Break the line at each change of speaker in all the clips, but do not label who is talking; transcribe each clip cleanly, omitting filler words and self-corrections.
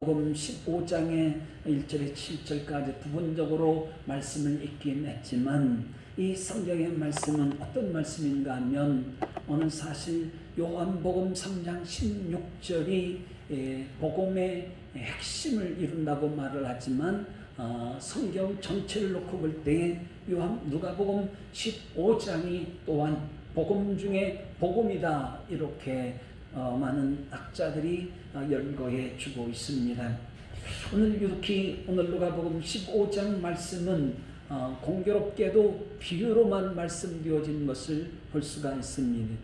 요한복음 15장의 1절에 7절까지 부분적으로 말씀을 읽긴 했지만 이 성경의 말씀은 어떤 말씀인가 하면 오늘 사실 요한복음 3장 16절이 복음의 핵심을 이룬다고 말을 하지만 성경 전체를 놓고 볼 때 누가복음 15장이 또한 복음 중에 복음이다 이렇게 많은 학자들이 열거해 주고 있습니다. 오늘 누가복음 15장 말씀은 공교롭게도 비유로만 말씀되어진 것을 볼 수가 있습니다.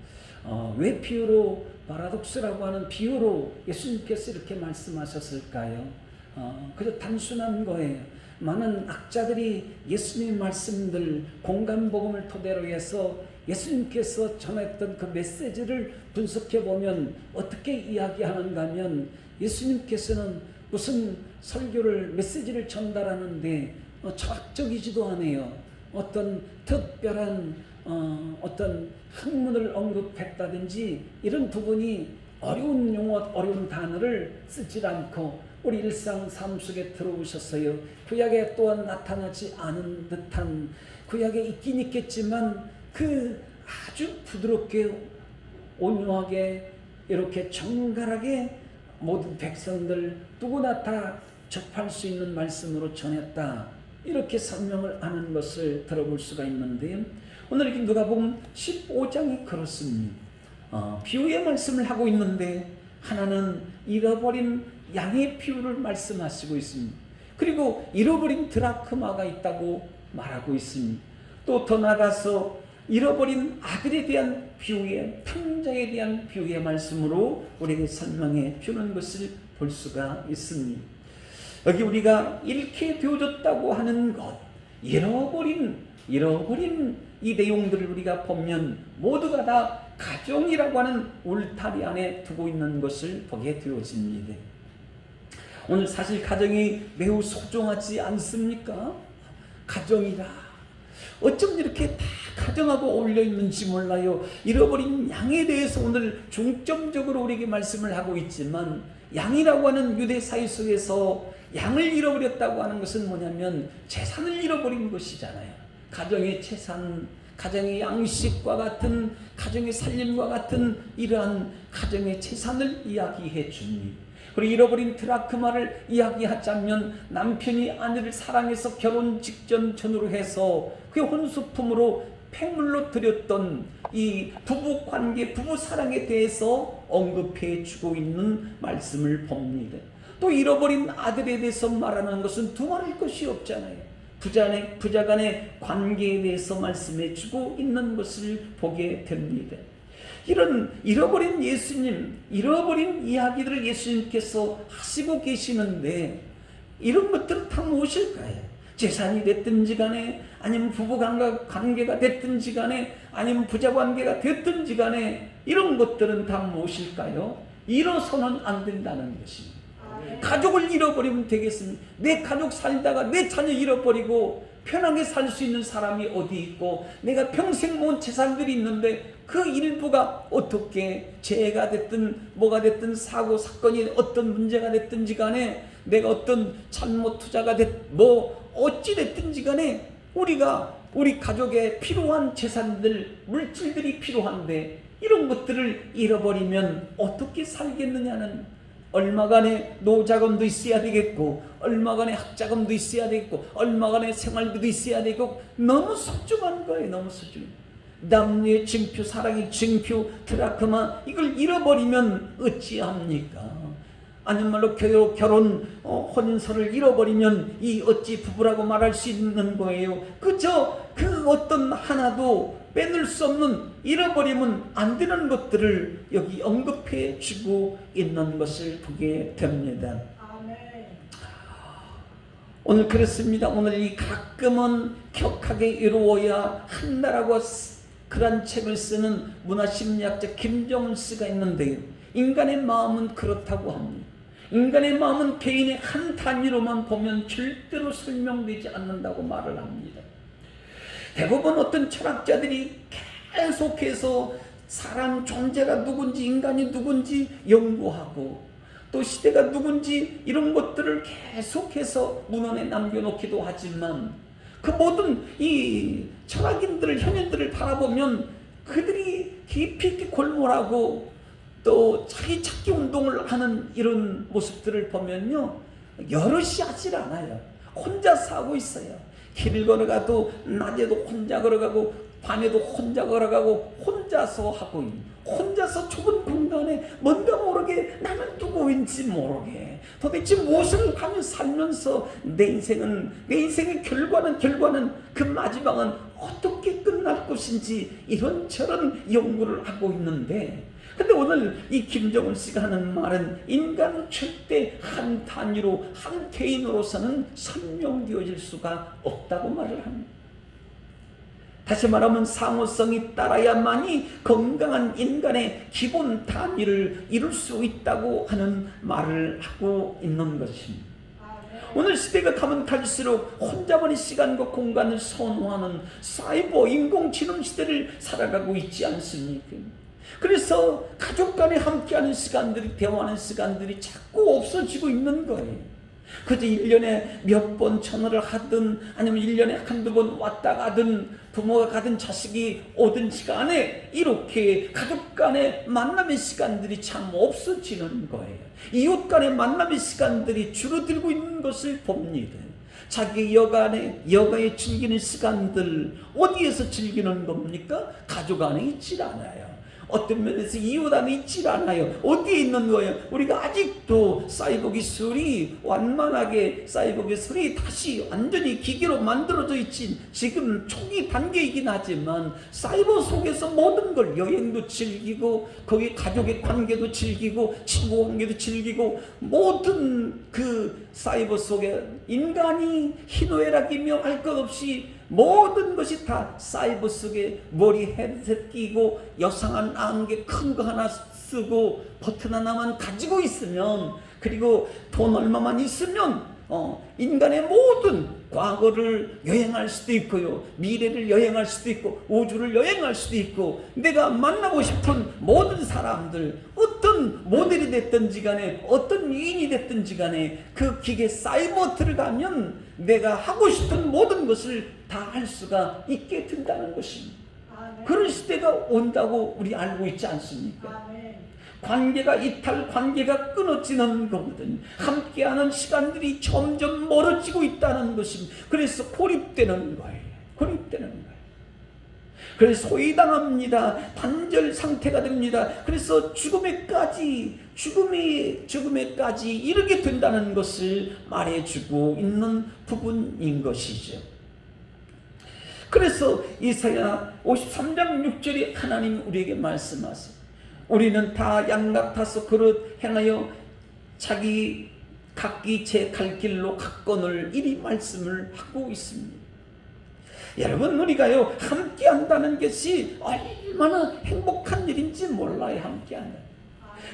왜 비유로, 파라독스라고 하는 비유로 예수님께서 이렇게 말씀하셨을까요? 그저 단순한 거예요. 많은 학자들이 예수님의 말씀들, 공간복음을 토대로 해서 예수님께서 전했던 그 메시지를 분석해 보면 어떻게 이야기하는가 하면 예수님께서는 무슨 설교를, 메시지를 전달하는데 철학적이지도 않아요. 어떤 특별한 어떤 학문을 언급했다든지 이런 부분이 어려운 용어, 어려운 단어를 쓰지 않고 우리 일상 삶 속에 들어오셨어요. 구약에 또한 나타나지 않은 듯한, 구약에 있긴 있겠지만 그 아주 부드럽게 온유하게 이렇게 정갈하게 모든 백성들 누구나 다 접할 수 있는 말씀으로 전했다. 이렇게 설명을 하는 것을 들어볼 수가 있는데 오늘 이렇게 누가복음 15장이 그렇습니다. 비유의 말씀을 하고 있는데 하나는 잃어버린 양의 비유를 말씀하시고 있습니다. 그리고 잃어버린 드라크마가 있다고 말하고 있습니다. 또 더 나아가서 잃어버린 아들에 대한 비유의, 탕자에 대한 비유의 말씀으로 우리에게 설명해 주는 것을 볼 수가 있습니다. 여기 우리가 잃게 되어졌다고 하는 것, 잃어버린 이 내용들을 우리가 보면 모두가 다 가정이라고 하는 울타리 안에 두고 있는 것을 보게 되어집니다. 오늘 사실 가정이 매우 소중하지 않습니까? 가정이라 어쩜 이렇게 다 가정하고 어울려 있는지 몰라요. 잃어버린 양에 대해서 오늘 중점적으로 우리에게 말씀을 하고 있지만 양이라고 하는 유대 사회 속에서 양을 잃어버렸다고 하는 것은 뭐냐면 재산을 잃어버린 것이잖아요. 가정의 재산, 가정의 양식과 같은, 가정의 살림과 같은 이러한 가정의 재산을 이야기해 줍니다. 그리고 잃어버린 드라크마를 이야기하자면 남편이 아내를 사랑해서 결혼 직전 전후로 해서 그 혼수품으로 폐물로 드렸던 이 부부 관계, 부부 사랑에 대해서 언급해 주고 있는 말씀을 봅니다. 또 잃어버린 아들에 대해서 말하는 것은 두말할 것이 없잖아요. 부자 간의 관계에 대해서 말씀해 주고 있는 것을 보게 됩니다. 이런 잃어버린 예수님, 잃어버린 이야기들을 예수님께서 하시고 계시는데 이런 것들은 다 무엇일까요? 재산이 됐든지 간에, 아니면 부부관계가 됐든지 간에, 아니면 부자관계가 됐든지 간에 이런 것들은 다 무엇일까요? 잃어서는 안 된다는 것입니다. 가족을 잃어버리면 되겠습니까? 내 가족 살다가 내 자녀 잃어버리고 편하게 살 수 있는 사람이 어디 있고, 내가 평생 모은 재산들이 있는데 그 일부가 어떻게 재해가 됐든 뭐가 됐든 사고 사건이 어떤 문제가 됐든지 간에, 내가 어떤 잘못 투자가 어찌 됐든지 간에 우리 가족에 필요한 재산들, 물질들이 필요한데 이런 것들을 잃어버리면 어떻게 살겠느냐는, 얼마간의 노자금도 있어야 되겠고, 얼마간의 학자금도 있어야 되겠고, 얼마간의 생활비도 있어야 되고, 너무 소중한 거예요. 너무 소중해. 남녀의 징표, 사랑의 징표, 드라크마, 이걸 잃어버리면 어찌합니까? 아니면 말로 결혼 혼인서를 잃어버리면 이 어찌 부부라고 말할 수 있는 거예요? 그저 그 어떤 하나도 빼놓을 수 없는, 잃어버리면 안 되는 것들을 여기 언급해 주고 있는 것을 보게 됩니다. 아멘. 오늘 그렇습니다. 오늘 이 가끔은 격하게 이루어야 한다라고 그런 책을 쓰는 문화심리학자 김정은 씨가 있는데요. 인간의 마음은 그렇다고 합니다. 인간의 마음은 개인의 한 단위로만 보면 절대로 설명되지 않는다고 말을 합니다. 대부분 어떤 철학자들이 계속해서 사람 존재가 누군지, 인간이 누군지 연구하고, 또 시대가 누군지 이런 것들을 계속해서 문헌에 남겨놓기도 하지만 그 모든 이 철학인들을, 현인들을 바라보면 그들이 깊이 있게 골몰하고 또 자기 찾기 운동을 하는 이런 모습들을 보면요, 여럿이 하질 않아요. 혼자서 하고 있어요. 길을 걸어가도 낮에도 혼자 걸어가고 밤에도 혼자 걸어가고 혼자서 하고 있는, 혼자서 좁은 공간에 뭔가 모르게 나는 누구인지 모르게 도대체 무엇을 하며 살면서 내 인생의 결과는 그 마지막은 어떻게 끝날 것인지 이런저런 연구를 하고 있는데, 근데 오늘 이 김정은 씨가 하는 말은 인간은 절대 한 단위로, 한 개인으로서는 선명되어질 수가 없다고 말을 합니다. 다시 말하면 상호성이 따라야만이 건강한 인간의 기본 단위를 이룰 수 있다고 하는 말을 하고 있는 것입니다. 오늘 시대가 가면 갈수록 혼자만의 시간과 공간을 선호하는 사이버 인공지능 시대를 살아가고 있지 않습니까? 그래서 가족 간에 함께하는 시간들이, 대화하는 시간들이 자꾸 없어지고 있는 거예요. 그저 1년에 몇 번 전화를 하든 아니면 1년에 한두 번 왔다 가든 부모가 가든 자식이 오든 시간에 이렇게 가족 간의 만남의 시간들이 참 없어지는 거예요. 이웃 간의 만남의 시간들이 줄어들고 있는 것을 봅니다. 자기 여가에 즐기는 시간들 어디에서 즐기는 겁니까? 가족 안에 있질 않아요. 어떤 면에서 이웃 안에 있질 않아요. 어디에 있는 거예요? 우리가 아직도 사이버 기술이 완만하게, 사이버 기술이 다시 완전히 기계로 만들어져 있지, 지금 초기 단계이긴 하지만 사이버 속에서 모든 걸, 여행도 즐기고 거기 가족의 관계도 즐기고 친구 관계도 즐기고, 모든 그 사이버 속에 인간이 희노애락이며 할 것 없이 모든 것이 다 사이버 속에 머리 헤드셋 끼고 여상한 안개 큰 거 하나 쓰고 버튼 하나만 가지고 있으면, 그리고 돈 얼마만 있으면 인간의 모든 과거를 여행할 수도 있고요, 미래를 여행할 수도 있고 우주를 여행할 수도 있고, 내가 만나고 싶은 모든 사람들, 어떤 모델이 됐든지 간에 어떤 위인이 됐든지 간에 그 기계 사이버 들어가면 내가 하고 싶은 모든 것을 다 할 수가 있게 된다는 것입니다. 그런 시대가 온다고 우리 알고 있지 않습니까? 관계가 관계가 끊어지는 거거든요. 함께하는 시간들이 점점 멀어지고 있다는 것입니다. 그래서 고립되는 거예요. 그래서 소외당합니다. 단절 상태가 됩니다. 그래서 죽음에까지 이르게 된다는 것을 말해주고 있는 부분인 것이죠. 그래서 이사야 53장 6절에 하나님 우리에게 말씀하세요. 우리는 다 양 같아서 그릇 행하여 각기 제 갈 길로 갔거늘, 이리 말씀을 하고 있습니다. 여러분, 우리가요 함께 한다는 것이 얼마나 행복한 일인지 몰라요. 함께 한다.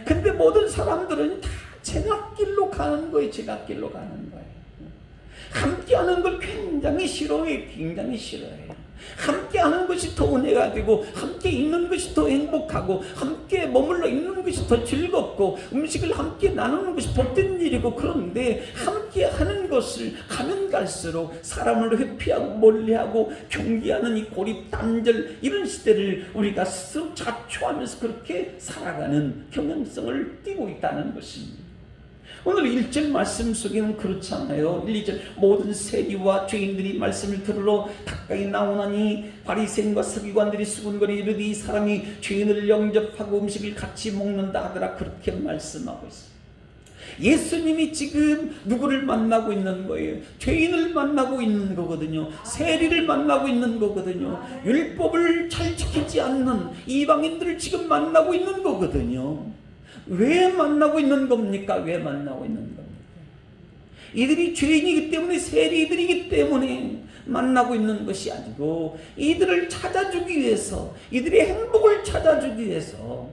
근데 모든 사람들은 다 제각길로 가는 거예요. 함께하는 걸 굉장히 싫어해요. 함께하는 것이 더 은혜가 되고, 함께 있는 것이 더 행복하고, 함께 머물러 있는 것이 더 즐겁고, 음식을 함께 나누는 것이 복된 일이고, 그런데 함께하는 것을 가면 갈수록 사람을 회피하고 멀리하고 경계하는 이 고립 단절, 이런 시대를 우리가 스스로 자초하면서 그렇게 살아가는 경향성을 띠고 있다는 것입니다. 오늘 1절 말씀 속에는 그렇잖아요. 1, 2절 모든 세리와 죄인들이 말씀을 들으러 가까이 나오나니 바리새인과 서기관들이 수군거리 이르되 이 사람이 죄인을 영접하고 음식을 같이 먹는다 하더라. 그렇게 말씀하고 있어요. 예수님이 지금 누구를 만나고 있는 거예요? 죄인을 만나고 있는 거거든요. 세리를 만나고 있는 거거든요. 율법을 잘 지키지 않는 이방인들을 지금 만나고 있는 거거든요. 왜 만나고 있는 겁니까? 이들이 죄인이기 때문에, 세리들이기 때문에 만나고 있는 것이 아니고, 이들을 찾아주기 위해서, 이들의 행복을 찾아주기 위해서,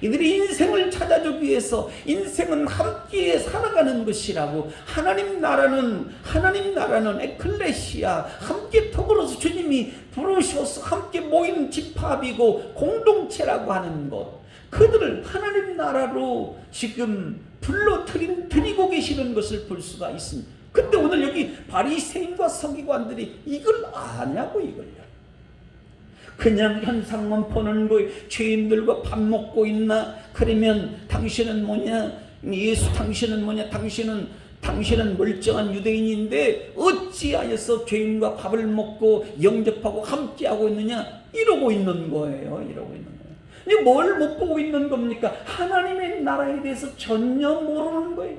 이들의 인생을 찾아주기 위해서, 인생은 함께 살아가는 것이라고, 하나님 나라는 에클레시아, 함께 더불어서 주님이 부르셔서 함께 모이는 집합이고 공동체라고 하는 것, 그들을 하나님 나라로 지금 드리고 계시는 것을 볼 수가 있습니다. 근데 오늘 여기 바리새인과 서기관들이 이걸 아냐고, 이걸요. 그냥 현상만 보는 거예요. 죄인들과 밥 먹고 있나? 그러면 당신은 뭐냐? 예수 당신은 뭐냐? 당신은 멀쩡한 유대인인데 어찌하여서 죄인과 밥을 먹고 영접하고 함께하고 있느냐? 이러고 있는 거예요. 이러고 있는 거예요. 근데 뭘 못 보고 있는 겁니까? 하나님의 나라에 대해서 전혀 모르는 거예요.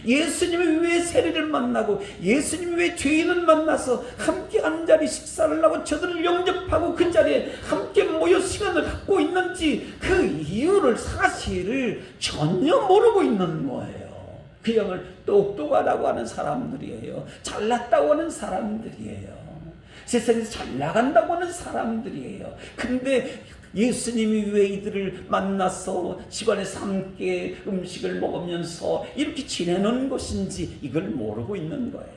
예수님이 왜 세리를 만나고 예수님이 왜 죄인을 만나서 함께 한 자리 식사를 하고 저들을 영접하고 그 자리에 함께 모여 시간을 갖고 있는지 그 이유를 사실을 전혀 모르고 있는 거예요. 그 형을 똑똑하다고 하는 사람들이에요. 잘났다고 하는 사람들이에요. 세상에서 잘 나간다고 하는 사람들이에요. 근데 예수님이 왜 이들을 만나서 집안에서 함께 음식을 먹으면서 이렇게 지내는 것인지 이걸 모르고 있는 거예요.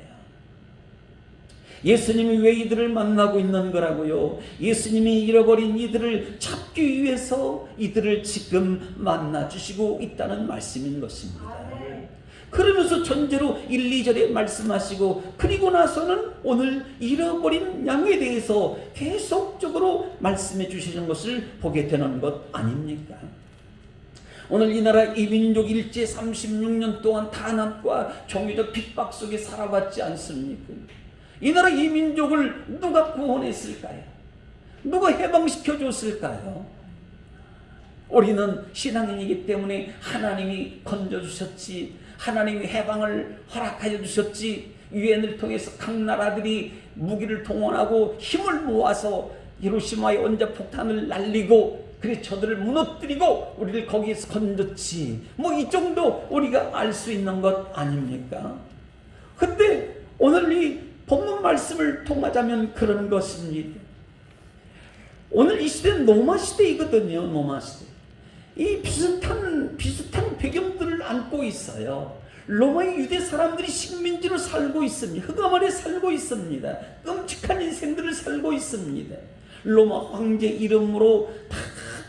예수님이 왜 이들을 만나고 있는 거라고요? 예수님이 잃어버린 이들을 찾기 위해서 이들을 지금 만나주시고 있다는 말씀인 것입니다. 그러면서 전제로 1, 2절에 말씀하시고 그리고 나서는 오늘 잃어버린 양에 대해서 계속적으로 말씀해 주시는 것을 보게 되는 것 아닙니까? 오늘 이 나라 이 민족 일제 36년 동안 탄압과 종교적 핍박 속에 살아왔지 않습니까? 이 나라 이 민족을 누가 구원했을까요? 누가 해방시켜 줬을까요? 우리는 신앙인이기 때문에 하나님이 건져주셨지, 하나님이 해방을 허락하여 주셨지, 유엔을 통해서 각 나라들이 무기를 동원하고 힘을 모아서 히로시마의 원자폭탄을 날리고 그래서 저들을 무너뜨리고 우리를 거기에서 건졌지, 뭐 이 정도 우리가 알 수 있는 것 아닙니까? 근데 오늘 이 본문 말씀을 통하자면 그런 것입니다. 오늘 이 시대는 로마 시대이거든요. 로마 시대. 이 비슷한 배경들을 안고 있어요. 로마의 유대 사람들이 식민지로 살고 있습니다. 흑암 아래 살고 있습니다. 끔찍한 인생들을 살고 있습니다. 로마 황제 이름으로 다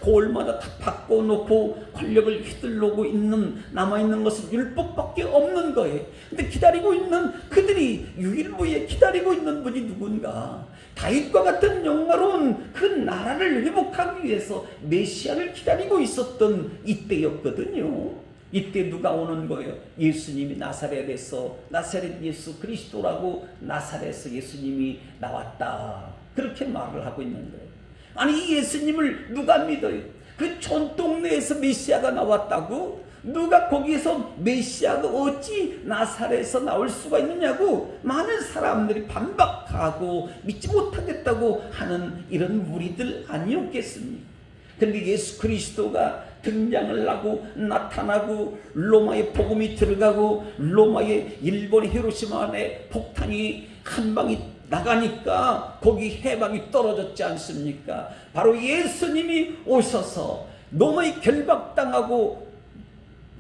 고을마다 다 바꿔놓고 권력을 휘둘르고 있는, 남아있는 것은 율법밖에 없는 거예요. 근데 기다리고 있는 그들이 유일무이에 기다리고 있는 분이 누군가? 다윗과 같은 영화로운 그 나라를 회복하기 위해서 메시아를 기다리고 있었던 이때였거든요. 이때 누가 오는 거예요? 예수님이 나사렛에서, 나사렛 예수 그리스도라고 나사렛에서 예수님이 나왔다, 그렇게 말을 하고 있는 거예요. 아니 이 예수님을 누가 믿어요? 그 촌동네에서 메시아가 나왔다고? 누가 거기에서 메시아가 어찌 나사렛에서 나올 수가 있느냐고 많은 사람들이 반박하고 믿지 못하겠다고 하는 이런 무리들 아니었겠습니까? 그런데 예수 그리스도가 등장을 하고 나타나고 로마의 복음이 들어가고 로마의 일본의 히로시마 안에 폭탄이 한 방이 나가니까 거기 해방이 떨어졌지 않습니까? 바로 예수님이 오셔서 로마에 결박당하고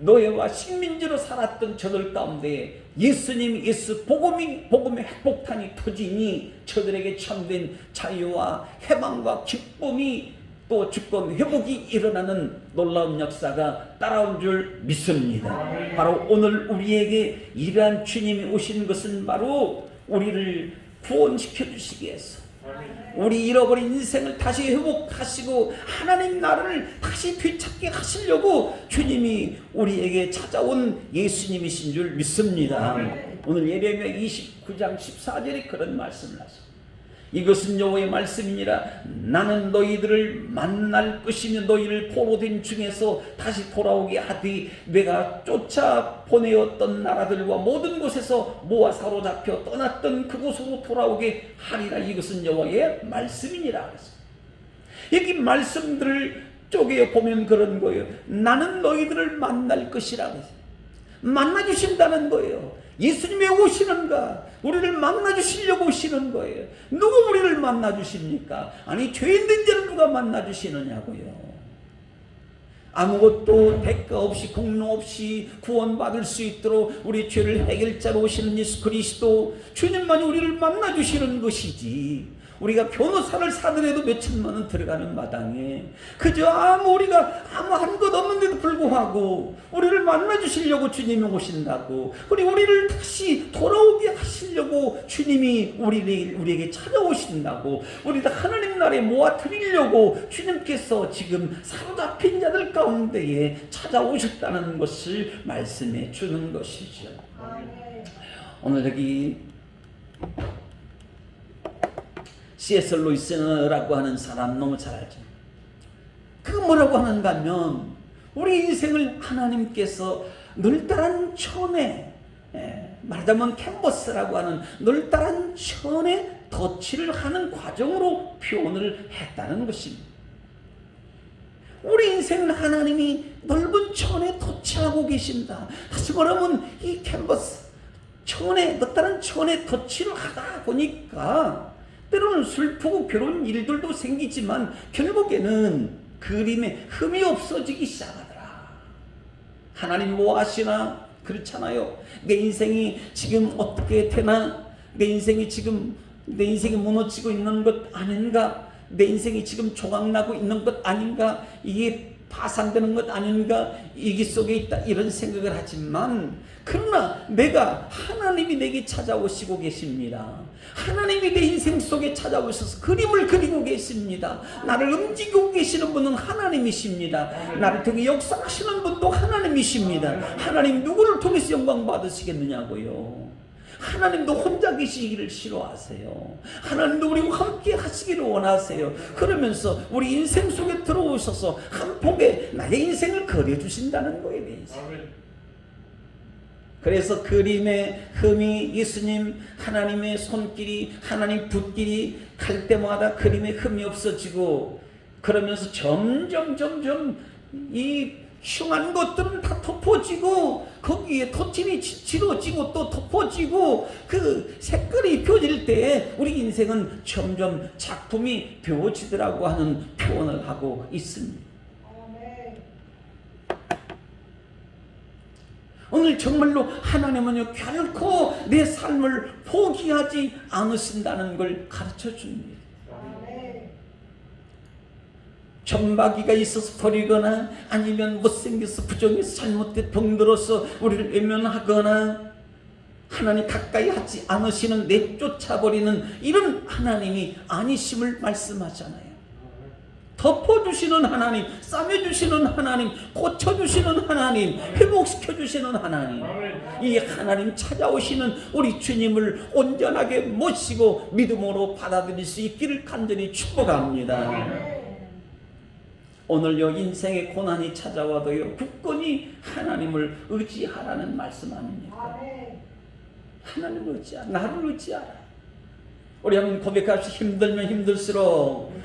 노예와 식민지로 살았던 저들 가운데 예수님, 복음의 핵폭탄이 터지니 저들에게 참된 자유와 해방과 기쁨이 또 주권 회복이 일어나는 놀라운 역사가 따라온 줄 믿습니다. 바로 오늘 우리에게 이러한 주님이 오신 것은 바로 우리를 구원시켜 주시기 위해서, 우리 잃어버린 인생을 다시 회복하시고 하나님 나라를 다시 되찾게 하시려고 주님이 우리에게 찾아온 예수님이신 줄 믿습니다. 오늘 예레미야 29장 14절에 그런 말씀을 하십니다. 이것은 여호와의 말씀이니라. 나는 너희들을 만날 것이며 너희를 포로된 중에서 다시 돌아오게 하되 내가 쫓아 보내었던 나라들과 모든 곳에서 모아 사로잡혀 떠났던 그곳으로 돌아오게 하리라. 이것은 여호와의 말씀이니라. 여기 말씀들을 쪼개어 보면 그런 거예요. 나는 너희들을 만날 것이라. 만나주신다는 거예요. 예수님이 오시는가? 우리를 만나주시려고 오시는 거예요. 누가 우리를 만나주십니까? 아니 죄인된 자를 누가 만나주시느냐고요. 아무것도 대가 없이 공로 없이 구원받을 수 있도록 우리 죄를 해결자로 오시는 예수 그리스도 주님만이 우리를 만나주시는 것이지, 우리가 변호사를 사더라도 몇 천만 원 들어가는 마당에 그저 우리가 아무 한 것 없는데도 불구하고 우리를 만나주시려고 주님이 오신다고, 우리를 다시 돌아오게 하시려고 주님이 우리에게 찾아오신다고, 우리를 하나님 나라에 모아드리려고 주님께서 지금 사로잡힌 자들 가운데에 찾아오셨다는 것을 말씀해 주는 것이죠. 오늘 여기 C.S. 루이스라고 하는 사람 너무 잘 알죠. 그 뭐라고 하는가 하면 우리 인생을 하나님께서 널따란 천에, 말하자면 캔버스라고 하는 널따란 천에 덧칠을 하는 과정으로 표현을 했다는 것입니다. 우리 인생을 하나님이 넓은 천에 덧칠하고 계신다. 다시 말하면 이 캔버스 천에, 널따란 천에 덧칠을 하다 보니까 때로는 슬프고 괴로운 일들도 생기지만 결국에는 그림에 흠이 없어지기 시작하더라. 하나님 뭐 하시나? 그렇잖아요. 내 인생이 지금 어떻게 되나? 내 인생이 무너지고 있는 것 아닌가? 내 인생이 지금 조각나고 있는 것 아닌가? 이게 파산되는 것 아닌가? 이기 속에 있다, 이런 생각을 하지만, 그러나 하나님이 내게 찾아오시고 계십니다. 하나님이 내 인생 속에 찾아오셔서 그림을 그리고 계십니다. 나를 움직이고 계시는 분은 하나님이십니다. 나를 통해 역사하시는 분도 하나님이십니다. 하나님 누구를 통해서 영광 받으시겠느냐고요. 하나님도 혼자 계시기를 싫어하세요. 하나님도 우리와 함께 하시기를 원하세요. 그러면서 우리 인생 속에 들어오셔서 한 폭에 나의 인생을 그려주신다는 거예요. 내 인생. 그래서 그림의 흠이, 예수님 하나님의 손길이, 하나님 붓길이 갈 때마다 그림의 흠이 없어지고, 그러면서 점점 이 흉한 것들은 다 덮어지고, 거기에 덧칠이 지러지고 또 덮어지고, 그 색깔이 입혀질 때 우리 인생은 점점 작품이 배워지더라고 하는 표현을 하고 있습니다. 오늘 정말로 하나님은요, 결코 내 삶을 포기하지 않으신다는 걸 가르쳐 줍니다. 점박이가 있어서 버리거나, 아니면 못생겨서 부정해서 잘못된 병들어서 우리를 외면하거나, 하나님 가까이 하지 않으시는, 내쫓아버리는 이런 하나님이 아니심을 말씀하잖아요. 덮어주시는 하나님, 싸매주시는 하나님, 고쳐주시는 하나님, 회복시켜주시는 하나님, 이 하나님 찾아오시는 우리 주님을 온전하게 모시고 믿음으로 받아들일 수 있기를 간절히 축복합니다. 오늘요, 인생의 고난이 찾아와도요, 굳건히 하나님을 의지하라는 말씀 아닙니까? 하나님을 의지하라, 나를 의지하라. 우리 한번 고백합시다. 힘들면 힘들수록,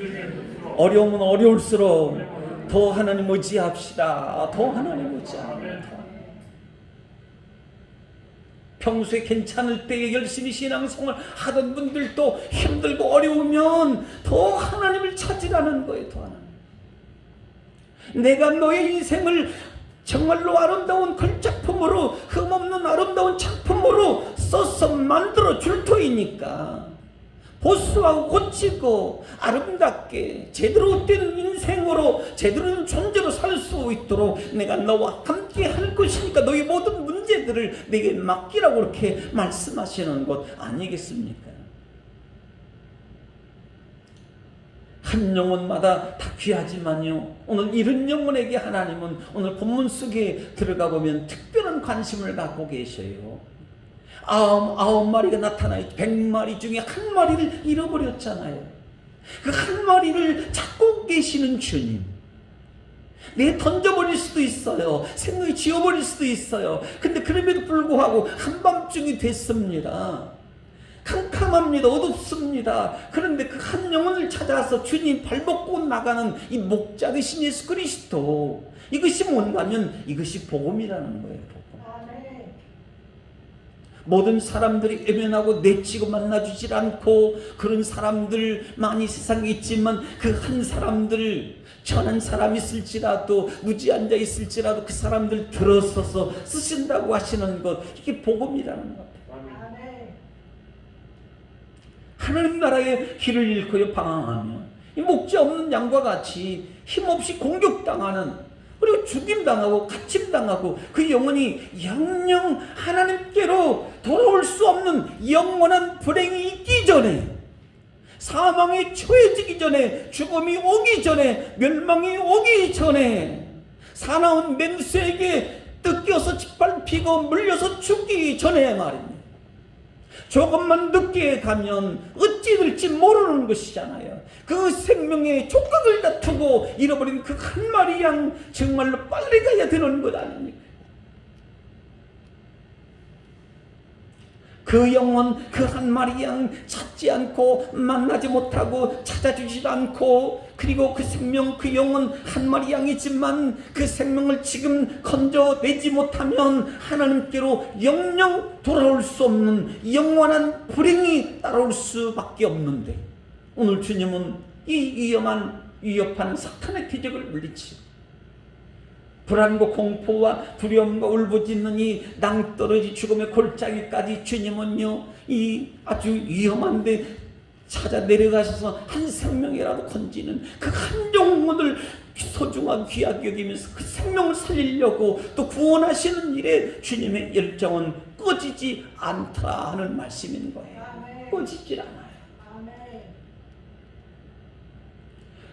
어려우면 어려울수록 더 하나님 의지합시다. 더 하나님 의지합니다. 평소에 괜찮을 때에 열심히 신앙생활 하던 분들도 힘들고 어려우면 더 하나님을 찾으라는 거예요. 더 하나님. 내가 너의 인생을 정말로 아름다운 걸작품으로, 흠없는 아름다운 작품으로 써서 만들어 줄 터이니까 보수하고 고치고 아름답게 제대로 된 인생으로, 제대로 된 존재로 살 수 있도록 내가 너와 함께 할 것이니까 너희 모든 문제들을 내게 맡기라고 그렇게 말씀하시는 것 아니겠습니까? 한 영혼마다 다 귀하지만요, 오늘 이런 영혼에게 하나님은 오늘 본문 속에 들어가 보면 특별한 관심을 갖고 계셔요. 99마리가 나타나요. 100마리 중에 한 마리를 잃어버렸잖아요. 그 한 마리를 찾고 계시는 주님, 내 던져버릴 수도 있어요. 생각이 지워버릴 수도 있어요. 근데 그럼에도 불구하고 한밤중이 됐습니다. 캄캄합니다. 어둡습니다. 그런데 그 한 영혼을 찾아서 주님 발벗고 나가는 이 목자 되신 예수 그리스도, 이것이 뭔가면 이것이 복음이라는 거예요. 복음. 모든 사람들이 외면하고 내치고 만나주질 않고 그런 사람들 많이 세상에 있지만, 그 한 사람들, 천한 사람 있을지라도, 무지한 자 있을지라도 그 사람들 들어서서 쓰신다고 하시는 것, 이게 복음이라는 것. 하나님 나라의 길을 잃고요 방황하며 이 목자 없는 양과 같이 힘없이 공격당하는, 그리고 죽임당하고 갇힘당하고 그 영혼이 영영 하나님께로 돌아올 수 없는 영원한 불행이 있기 전에, 사망이 처해지기 전에, 죽음이 오기 전에, 멸망이 오기 전에, 사나운 맹수에게 뜯겨서 짓밟히고 물려서 죽기 전에 말입니다. 조금만 늦게 가면 어찌 될지 모르는 것이잖아요. 그 생명의 촉각을 다투고 잃어버린 그 한 마리 양, 정말로 빨리 가야 되는 것 아닙니까? 그 영혼, 그 한 마리 양 찾지 않고 만나지 못하고 찾아주지도 않고, 그리고 그 생명, 그 영혼 한 마리 양이지만 그 생명을 지금 건져내지 못하면 하나님께로 영영 돌아올 수 없는 영원한 불행이 따라올 수밖에 없는데, 오늘 주님은 이 위협한 사탄의 기적을 물리치고 불안과 공포와 두려움과 울부짖는 이 낭떠러지 죽음의 골짜기까지 주님은요 이 아주 위험한데 찾아 내려가셔서 한 생명이라도 건지는 그 한 영혼을 소중하고 귀하게 여기면서 그 생명을 살리려고 또 구원하시는 일에 주님의 열정은 꺼지지 않더라 하는 말씀인 거예요. 꺼지질 않아요.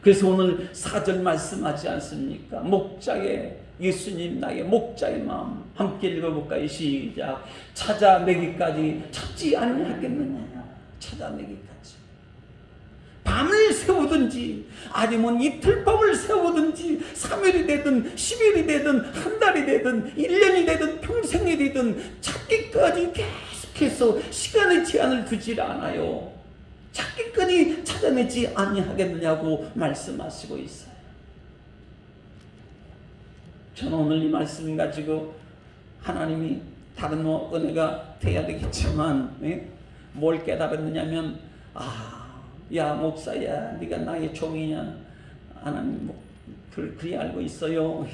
그래서 오늘 4절 말씀하지 않습니까? 목자의, 예수님 나의 목자의 마음, 함께 읽어볼까요? 시작. 찾아내기까지 찾지 아니하겠느냐. 찾아내기까지. 밤을 세우든지 아니면 이틀 밤을 세우든지 3일이 되든 10일이 되든 한 달이 되든 1년이 되든 평생이 되든 찾기까지 계속해서 시간의 제한을 두질 않아요. 찾기까지 찾아내지 아니하겠느냐고 말씀하시고 있어요. 저는 오늘 이 말씀 가지고 하나님이 다른 은혜가 돼야 되겠지만 뭘 깨달았느냐면, 야 목사야, 네가 나의 종이냐? 하나님 그리 알고 있어요.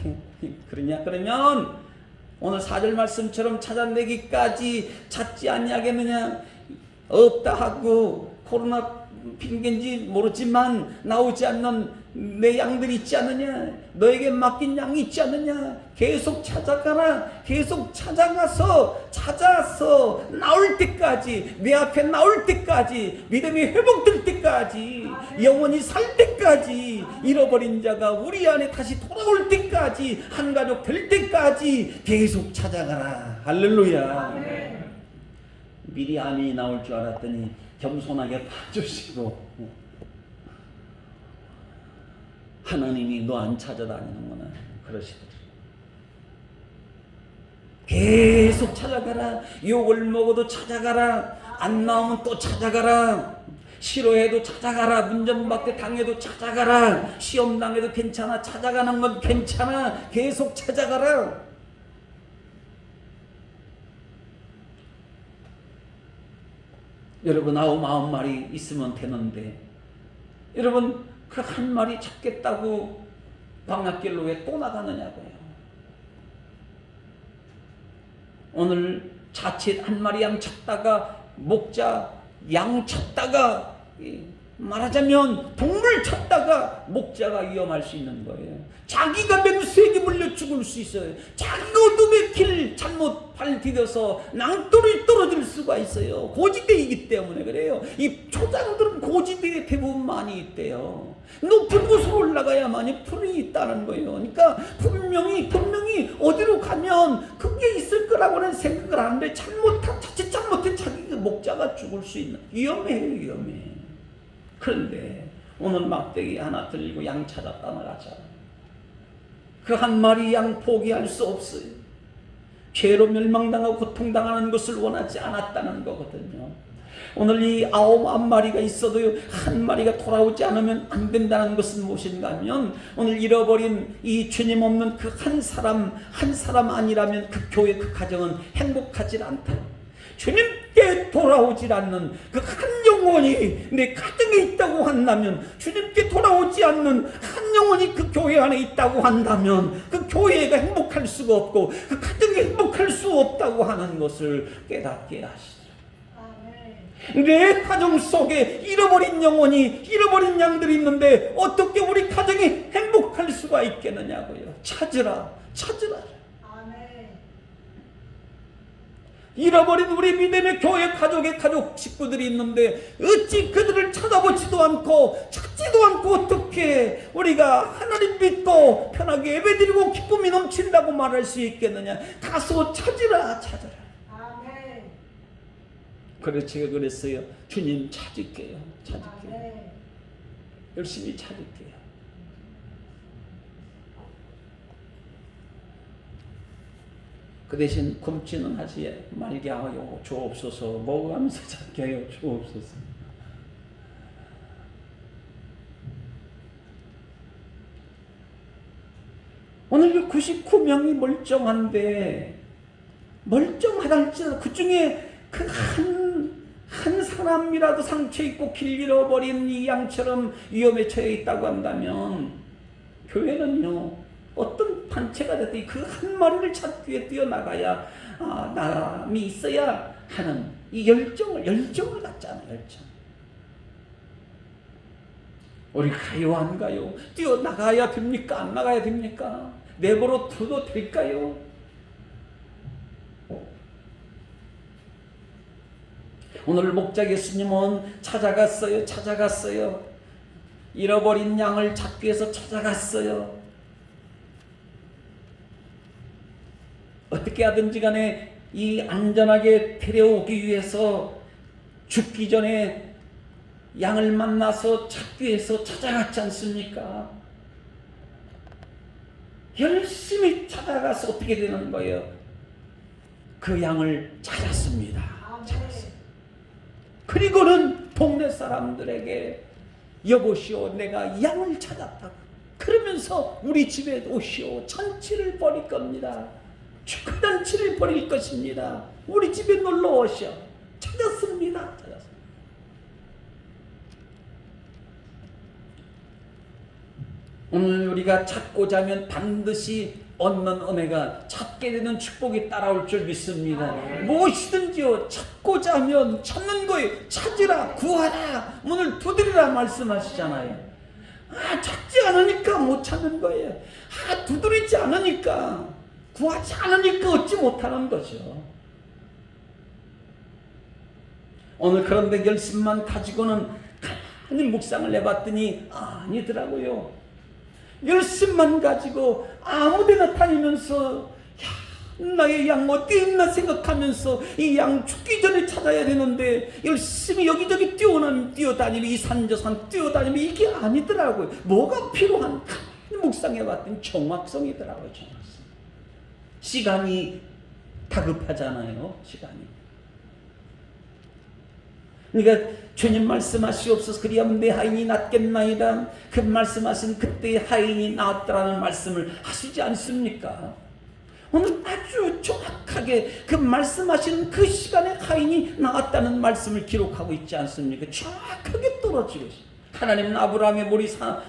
그러냐? 그러면 오늘 4절 말씀처럼 찾아내기까지 찾지 아니하겠느냐? 없다 하고 코로나 핑계인지 모르지만 나오지 않는 내 양들이 있지 않느냐? 너에게 맡긴 양이 있지 않느냐? 계속 찾아가라. 계속 찾아서 나올 때까지, 내 앞에 나올 때까지, 믿음이 회복될 때까지, 영원히 살 때까지, 잃어버린 자가 우리 안에 다시 돌아올 때까지, 한 가족 될 때까지 계속 찾아가라. 할렐루야. 미리 아멘이 나올 줄 알았더니 겸손하게 봐주시고, 하나님이 너 안 찾아다니는구나 그러시더라고요. 계속 찾아가라. 욕을 먹어도 찾아가라. 안 나오면 또 찾아가라. 싫어해도 찾아가라. 문전박대 당해도 찾아가라. 시험 당해도 괜찮아. 찾아가는 건 괜찮아. 계속 찾아가라. 여러분 90마리 있으면 되는데, 여러분 그 한 마리 찾겠다고 방앗길로 왜 또 나가느냐고요. 오늘 자칫 한 마리 양 찾다가, 목자 양 찾다가, 말하자면 동물 찾다가 목자가 위험할 수 있는 거예요. 자기가 맹수에게 물려 죽을 수 있어요. 자기가 어둠의 길 잘못 발 디뎌서 낭떠러지 떨어질 수가 있어요. 고지대이기 때문에 그래요. 이 초장들은 고지대에 대부분 많이 있대요. 높은 곳으로 올라가야만이 풀이 있다는 거예요. 그러니까 분명히 어디로 가면 그게 있을 거라고는 생각을 하는데 자칫 잘못해 자기가 목자가 죽을 수 있는, 위험해. 그런데 오늘 막대기 하나 들고 양 찾아 떠나가자. 그 한 마리 양 포기할 수 없어요. 죄로 멸망당하고 고통당하는 것을 원하지 않았다는 거거든요. 오늘 이 9마리가 있어도 한 마리가 돌아오지 않으면 안 된다는 것은 무엇인가 하면, 오늘 잃어버린 이 주님 없는 그 한 사람 아니라면 그 교회, 그 가정은 행복하지 않다. 주님께 돌아오질 않는 그 한 영혼이 내 가정에 있다고 한다면, 주님께 돌아오지 않는 한 영혼이 그 교회 안에 있다고 한다면 그 교회가 행복할 수가 없고 그 가정이 행복할 수 없다고 하는 것을 깨닫게 하시더라고요. 내 가정 속에 잃어버린 영혼이, 잃어버린 양들이 있는데 어떻게 우리 가정이 행복할 수가 있겠느냐고요. 찾으라, 찾으라. 잃어버린 우리 믿음의 교회 가족의 가족 식구들이 있는데 어찌 그들을 찾아보지도 않고 찾지도 않고 어떻게 우리가 하나님 믿고 편하게 예배드리고 기쁨이 넘친다고 말할 수 있겠느냐. 가서 찾으라, 찾으라. 아멘. 그래서 제가 그랬어요. 주님 찾을게요, 찾을게요. 아멘. 열심히 찾을게요. 그 대신 굶지는 하지 말게 하여 주옵소서. 먹으면서 찾게 하여 주옵소서. 오늘 99명이 멀쩡한데, 멀쩡하달지라도 그 중에 그 한 사람이라도 상처 입고 길 잃어버린 이 양처럼 위험에 처해 있다고 한다면, 교회는요, 어떤 단체가 됐든 그 한 마리를 찾기 위해 뛰어나가야 나람이 있어야 하는 이 열정을 갖잖아요. 열정. 우리 가요, 안 가요? 뛰어나가야 됩니까? 안 나가야 됩니까? 내버려 둬도 될까요? 오늘 목자 예수님은 찾아갔어요. 잃어버린 양을 찾기 위해서 찾아갔어요. 어떻게 하든지 간에 이 안전하게 데려오기 위해서 죽기 전에 양을 만나서 찾기 위해서 찾아갔지 않습니까? 열심히 찾아가서 어떻게 되는 거예요? 그 양을 찾았습니다. 찾았어요. 그리고는 동네 사람들에게 여보시오, 내가 양을 찾았다. 그러면서 우리 집에 오시오. 잔치를 벌일 겁니다. 축하잔치를 벌일 것입니다. 우리 집에 놀러 오시오. 찾았습니다. 오늘 우리가 찾고자 하면 반드시 얻는 은혜가, 찾게 되는 축복이 따라올 줄 믿습니다. 무엇이든지요, 찾고자 하면 찾는 거예요. 찾으라, 구하라, 문을 두드리라 말씀하시잖아요. 찾지 않으니까 못 찾는 거예요. 두드리지 않으니까, 구하지 않으니까 얻지 못하는 거죠. 오늘 그런데 열심만 가지고는 가만히 묵상을 해봤더니 아니더라고요. 열심만 가지고 아무데나 다니면서 나의 양 어디 있나 생각하면서 이 양 죽기 전에 찾아야 되는데 열심히 여기저기 뛰어다니며 이 산 저 산 뛰어다니며 이게 아니더라고요. 뭐가 필요한? 묵상해봤더니 정확성이더라고요. 정확성. 시간이 다급하잖아요. 시간이. 그러니까 주님 말씀하시옵소서. 그리하면 내 하인이 낫겠나이다. 그 말씀하신 그때의 하인이 나왔다라는 말씀을 하시지 않습니까? 오늘 아주 정확하게 그 말씀하시는 그 시간에 하인이 나왔다는 말씀을 기록하고 있지 않습니까? 정확하게 떨어지고 있습니다. 하나님은 아브라함의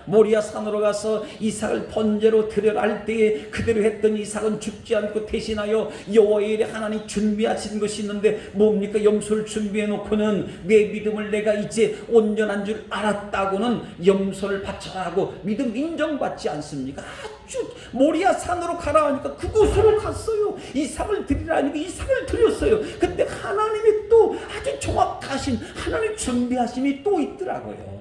모리아 산으로 가서 이삭을 번제로 드려라 할 때에 그대로 했던 이삭은 죽지 않고 대신하여 여호와의 일에 하나님 준비하신 것이 있는데 뭡니까? 염소를 준비해 놓고는 내 믿음을 내가 이제 온전한 줄 알았다고는 염소를 바쳐라 하고 믿음 인정받지 않습니까? 아주 모리아 산으로 가라 하니까 그곳으로 갔어요. 이삭을 드리라 하니까 이삭을 드렸어요. 근데 하나님이 또 아주 정확하신 하나님 준비하심이 또 있더라고요.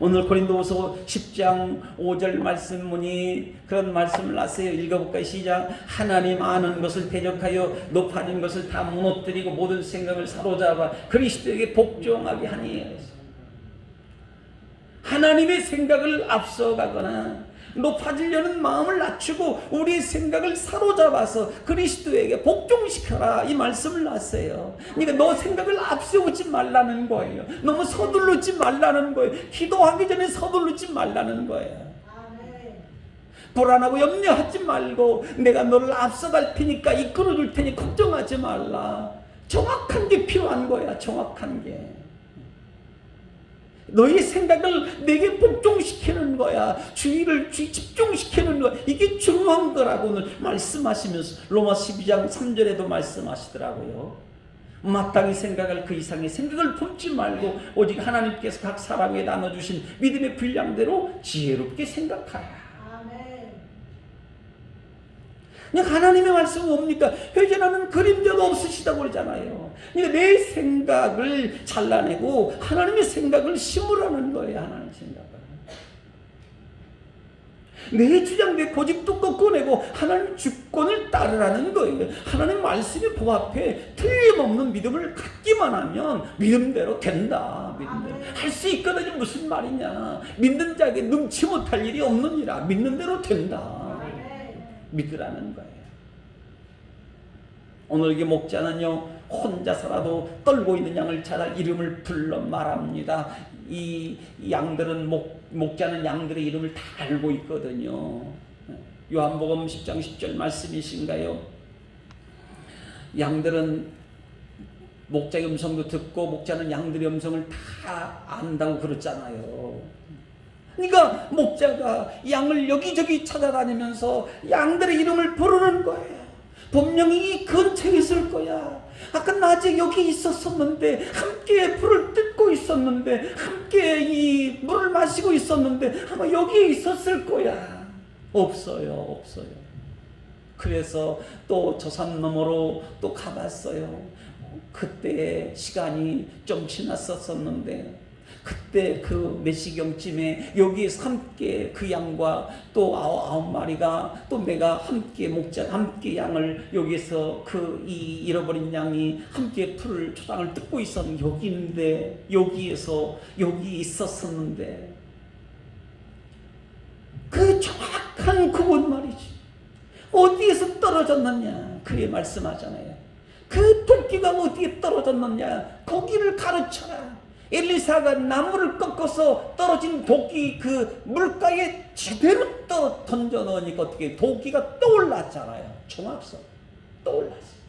오늘 고린도후서 10장 5절 말씀문이 그런 말씀을 하세요. 읽어볼까요? 시작. 하나님 아는 것을 대적하여 높아진 것을 다 무너뜨리고 모든 생각을 사로잡아 그리스도에게 복종하게 하니. 하나님의 생각을 앞서가거나 높아지려는 마음을 낮추고 우리의 생각을 사로잡아서 그리스도에게 복종시켜라 이 말씀을 하세요. 그러니까 너 생각을 앞세우지 말라는 거예요. 너무 서두르지 말라는 거예요. 기도하기 전에 서두르지 말라는 거예요. 불안하고 염려하지 말고 내가 너를 앞서갈 테니까 이끌어줄 테니 걱정하지 말라. 정확한 게 필요한 거야. 정확한 게. 너의 생각을 내게 복종시키는 거야. 주의를 집중시키는 거야. 이게 중요한 거라고 오늘 말씀하시면서 로마 12장 3절에도 말씀하시더라고요. 마땅히 생각할 그 이상의 생각을 품지 말고 오직 하나님께서 각 사람에게 나눠주신 믿음의 분량대로 지혜롭게 생각하라. 그러니까 하나님의 말씀은 뭡니까? 회개하는 그림자도 없으시다고 그러잖아요. 그러니까 내 생각을 잘라내고 하나님의 생각을 심으라는 거예요. 하나님의 생각을. 내 주장, 내 고집도 꺾어내고 하나님 주권을 따르라는 거예요. 하나님 말씀의 법 앞에 틀림없는 믿음을 갖기만 하면 믿음대로 된다. 믿음대로 할 수 있거든요. 무슨 말이냐? 믿는 자에게 능치 못할 일이 없느니라. 믿는 대로 된다. 믿으라는 거예요. 오늘 이 목자는요, 혼자서라도 떨고 있는 양을 찾아 이름을 불러 말합니다. 이 양들은 목자는 양들의 이름을 다 알고 있거든요. 요한복음 10장 10절 말씀이신가요? 양들은 목자의 음성도 듣고 목자는 양들의 음성을 다 안다고 그랬잖아요. 그러니까 목자가 양을 여기저기 찾아다니면서 양들의 이름을 부르는 거예요. 분명히 이 근처에 있을 거야. 아까 낮에 여기 있었었는데, 함께 불을 뜯고 있었는데, 함께 이 물을 마시고 있었는데 아마 여기에 있었을 거야. 없어요. 그래서 또 저 산 너머로 또 가봤어요. 그때 시간이 좀 지났었는데, 그때 그 몇 시경쯤에 여기에서 함께 그 양과 또 아홉 마리가 또 내가 함께 목자 함께 양을 여기에서 그 이 잃어버린 양이 함께 풀을 초장을 뜯고 있었는데 여기인데 여기에서 여기 있었었는데 그 정확한 그곳 말이지. 어디에서 떨어졌느냐? 그에 말씀하잖아요. 그 도끼가 어디에 떨어졌느냐? 거기를 가르쳐라. 엘리사가 나무를 꺾어서 떨어진 도끼 그 물가에 제대로 던져 넣으니까 어떻게 도끼가 떠올랐잖아요. 정확성 떠올랐어요.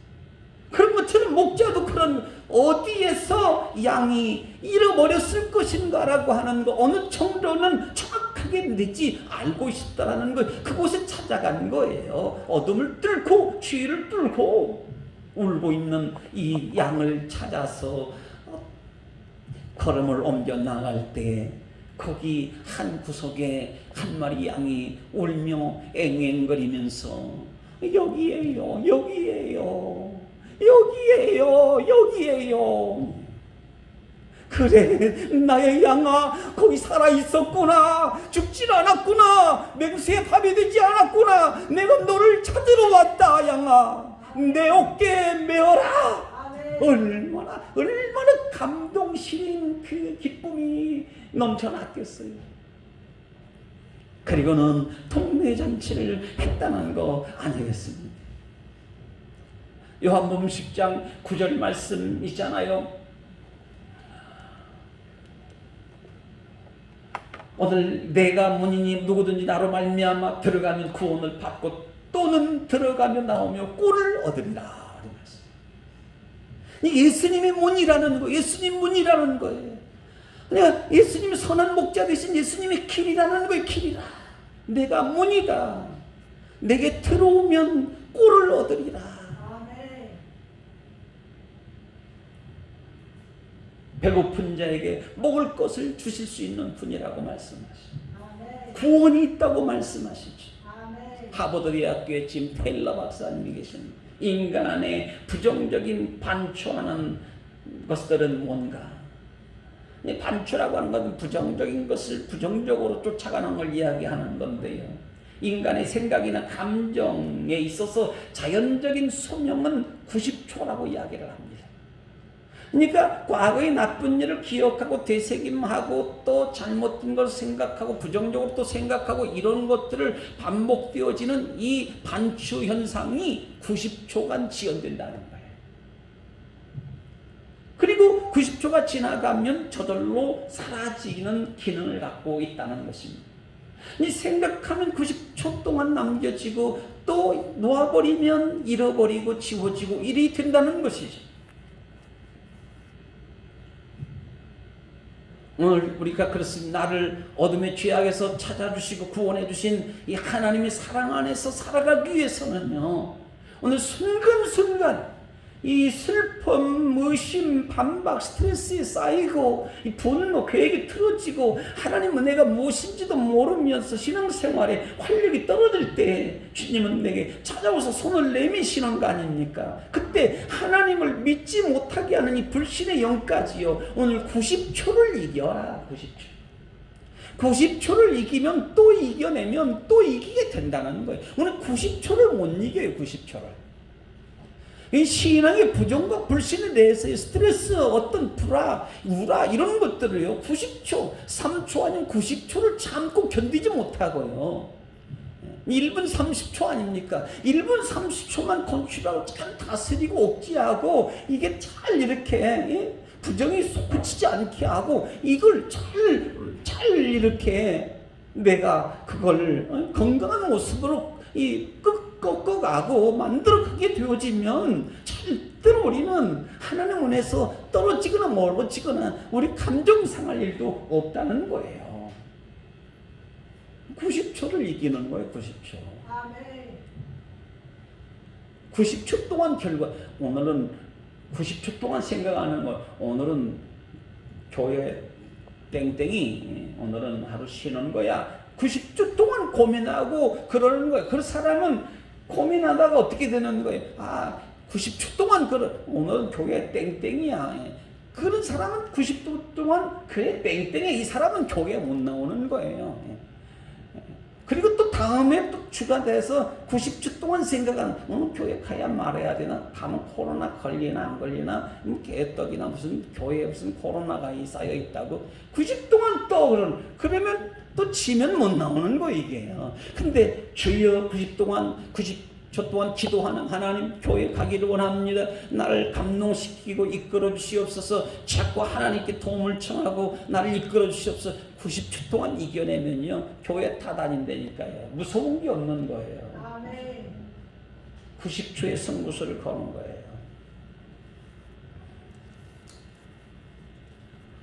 그런 것처럼 목자도 그런 어디에서 양이 잃어버렸을 것인가라고 하는 거 어느 정도는 정확하게 내지 알고 있었다라는 거 그곳에 찾아간 거예요. 어둠을 뚫고 추위를 뚫고 울고 있는 이 양을 찾아서 걸음을 옮겨 나갈 때 거기 한 구석에 한 마리 양이 울며 앵앵거리면서 여기에요, 여기에요, 여기에요, 여기에요. 그래, 나의 양아, 거기 살아있었구나. 죽질 않았구나. 맹수에 밥이 되지 않았구나. 내가 너를 찾으러 왔다, 양아. 내 어깨에 메어라. 얼마나 감동실인 그 기쁨이 넘쳐났겠어요. 그리고는 동네 잔치를 했다는 거 아니겠습니까? 요한복음 10장 9절 말씀 있잖아요. 오늘 내가 문이니 누구든지 나로 말미암아 들어가면 구원을 받고 또는 들어가며 나오며 꿀을 얻으리라. 예수님의 문이라는 거, 예수님 문이라는 거예요. 그러니까 예수님이 선한 목자 되신 예수님의 길이라는 거예요. 길이라. 내가 문이다. 내게 들어오면 꿀을 얻으리라. 아멘. 배고픈 자에게 먹을 것을 주실 수 있는 분이라고 말씀하시죠. 구원이 있다고 말씀하시죠. 아멘. 하버드 대학교에 지금 테일러 박사님이 계십니다. 인간 안에 부정적인 반추하는 것들은 뭔가? 반추라고 하는 것은 부정적인 것을 부정적으로 쫓아가는 걸 이야기하는 건데요. 인간의 생각이나 감정에 있어서 자연적인 수명은 90초라고 이야기를 합니다. 그러니까 과거의 나쁜 일을 기억하고 되새김하고 또 잘못된 걸 생각하고 부정적으로 또 생각하고 이런 것들을 반복되어지는 이 반추 현상이 90초간 지연된다는 거예요. 그리고 90초가 지나가면 저절로 사라지는 기능을 갖고 있다는 것입니다. 이 생각하면 90초 동안 남겨지고 또 놓아버리면 잃어버리고 지워지고 일이 된다는 것이죠. 오늘 우리가 그렇습니다. 나를 어둠의 죄악에서 찾아주시고 구원해 주신 이 하나님의 사랑 안에서 살아가기 위해서는요, 오늘 순간순간 이 슬픔, 의심, 반박, 스트레스에 쌓이고 이 분노, 계획이 틀어지고 하나님 은혜가 무엇인지도 모르면서 신앙생활에 활력이 떨어질 때 주님은 내게 찾아오서 손을 내미시는 거 아닙니까? 그때 하나님을 믿지 못하게 하는 이 불신의 영까지요, 오늘 90초를 이겨라. 90초를 이기면 또 이겨내면 또 이기게 된다는 거예요. 오늘 90초를 못 이겨요. 90초를. 이 신앙의 부정과 불신에 대해서의 스트레스, 어떤 불화, 우라 이런 것들을요 90초, 3초 아니면 90초를 참고 견디지 못하고요 1분 30초 아닙니까? 1분 30초만 컨트롤하고 잘 다스리고 억제하고 이게 잘 이렇게 부정이 솟구치지 않게 하고 이걸 잘 이렇게 내가 그걸 건강한 모습으로 꺾어가고 만들어가게 되어지면 절대로 우리는 하나님 안에서 떨어지거나 멀어지거나 우리 감정 상할 일도 없다는 거예요. 90초를 이기는 거예요. 90초. 아멘. 90초 동안 결과, 오늘은 90초 동안 생각하는 거, 오늘은 교회 땡땡이, 오늘은 하루 쉬는 거야. 90초 동안 고민하고 그러는 거예요. 그 사람은 고민하다가 어떻게 되는 거예요? 90초 동안 오늘은 교회 땡땡이야. 그런 사람은 90초 동안 그래 땡땡이야. 이 사람은 교회에 못 나오는 거예요. 그리고 또 다음에 또 주가 돼서 90초 동안 생각하는 오늘 교회 가야 말해야 되나? 가면 코로나 걸리나 안 걸리나? 개떡이나 무슨 교회에 무슨 코로나가 쌓여 있다고 90 동안 또 그러면 또 지면 못 나오는 거 이게요. 근데 주여 90초 동안 기도하는 하나님, 교회 가기를 원합니다. 나를 감동시키고 이끌어 주시옵소서. 자꾸 하나님께 도움을 청하고 나를 이끌어 주시옵소서. 90초 동안 이겨내면요 교회 다 다닌다니까요. 무서운 게 없는 거예요. 아멘. 90초의 승부수를 거는 거예요.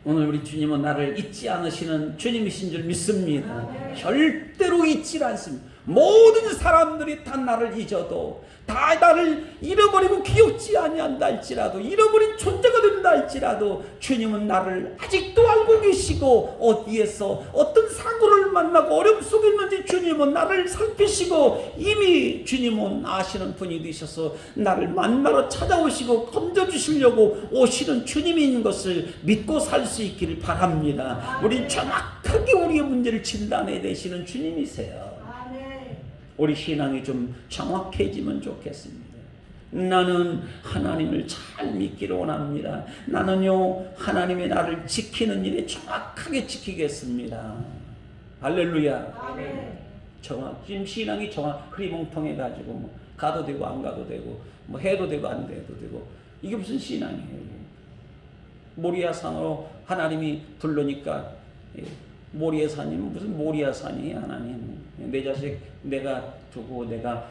오늘 우리 주님은 나를 잊지 않으시는 주님이신 줄 믿습니다. 아멘. 절대로 잊지 않습니다. 모든 사람들이 다 나를 잊어도, 다 나를 잃어버리고 기억지 아니한다 할지라도, 잃어버린 존재가 된다 할지라도 주님은 나를 아직도 알고 계시고, 어디에서 어떤 사고를 만나고 어려움 속에 있는지 주님은 나를 살피시고 이미 주님은 아시는 분이 되셔서 나를 만나러 찾아오시고 건져주시려고 오시는 주님인 것을 믿고 살 수 있기를 바랍니다. 우리 정확하게 우리의 문제를 진단해 내시는 주님이세요. 우리 신앙이 좀 정확해지면 좋겠습니다. 나는 하나님을 잘 믿기를 원합니다. 나는요 하나님의 나를 지키는 일에 정확하게 지키겠습니다. 할렐루야. 아멘. 지금 신앙이 흐리멍텅해 가지고 뭐 가도 되고 안 가도 되고 뭐 해도 되고 안 해도 되고 이게 무슨 신앙이에요? 모리아산으로 하나님이 부르니까 모리아 산이면 무슨 모리아 산이에요? 하나님 내 자식 내가 두고 내가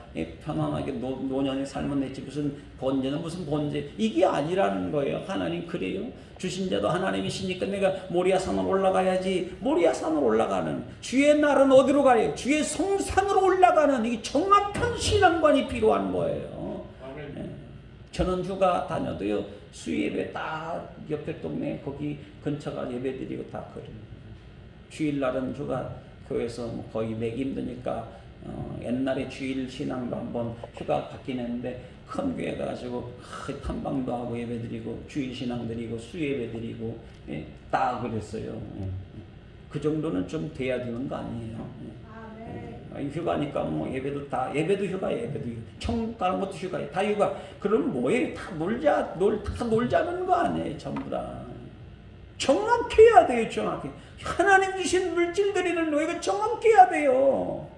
편안하게 노년의 삶을 냈지 무슨 번제는 무슨 번제, 이게 아니라는 거예요. 하나님 그래요. 주신 자도 하나님이시니까 내가 모리아 산으로 올라가야지. 모리아 산으로 올라가는, 주의 날은 어디로 가요? 주의 성산으로 올라가는 이 정확한 신앙관이 필요한 거예요. 저는 휴가 다녀도요 수예배 딱 옆에 동네 거기 근처가 예배드리고 다 그래요. 주일날은 휴가 교회에서 거의 내기 힘드니까 옛날에 주일 신앙도 한번 휴가 받긴 했는데 큰 교회 가가지고 탐방도 하고 예배드리고 주일 신앙 드리고 수예배 드리고 딱 그랬어요. 그 정도는 좀 돼야 되는 거 아니에요? 휴가니까 뭐 예배도 휴가, 천국 가는 것도 휴가예요. 다 휴가. 그럼 뭐예요? 다 놀자는 거 아니에요? 전부 다. 정확해야 돼요. 정확해. 하나님 주신 물질들이는 너희가 정확해야 돼요.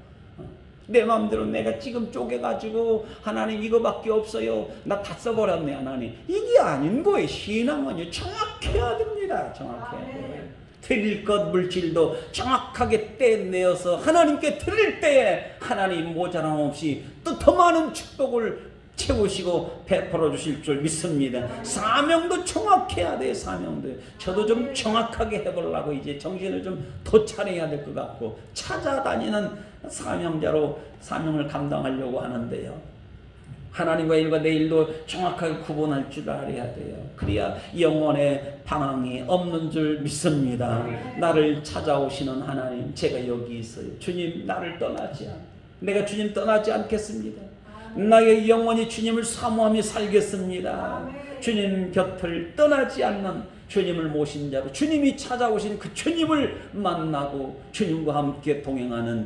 내 마음대로 내가 지금 쪼개가지고 하나님 이거밖에 없어요. 나 다 써버렸네 하나님. 이게 아닌 거예요. 신앙은요 정확해야 됩니다. 정확해야 돼요. 드릴 것 물질도 정확하게 떼내어서 하나님께 드릴 때에 하나님 모자람 없이 또 더 많은 축복을 채우시고 베풀어 주실 줄 믿습니다. 사명도 정확해야 돼요. 사명도. 저도 좀 정확하게 해보려고 이제 정신을 좀 더 차려야 될 것 같고 찾아다니는 사명자로 사명을 감당하려고 하는데요. 하나님과 일과 내 일도 정확하게 구분할 줄 알아야 돼요. 그래야 영혼의 방황이 없는 줄 믿습니다. 나를 찾아오시는 하나님, 제가 여기 있어요. 주님, 나를 떠나지 않. 내가 주님 떠나지 않겠습니다. 나의 영혼이 주님을 사모하며 살겠습니다. 주님 곁을 떠나지 않는 주님을 모신 자로, 주님이 찾아오신 그 주님을 만나고 주님과 함께 동행하는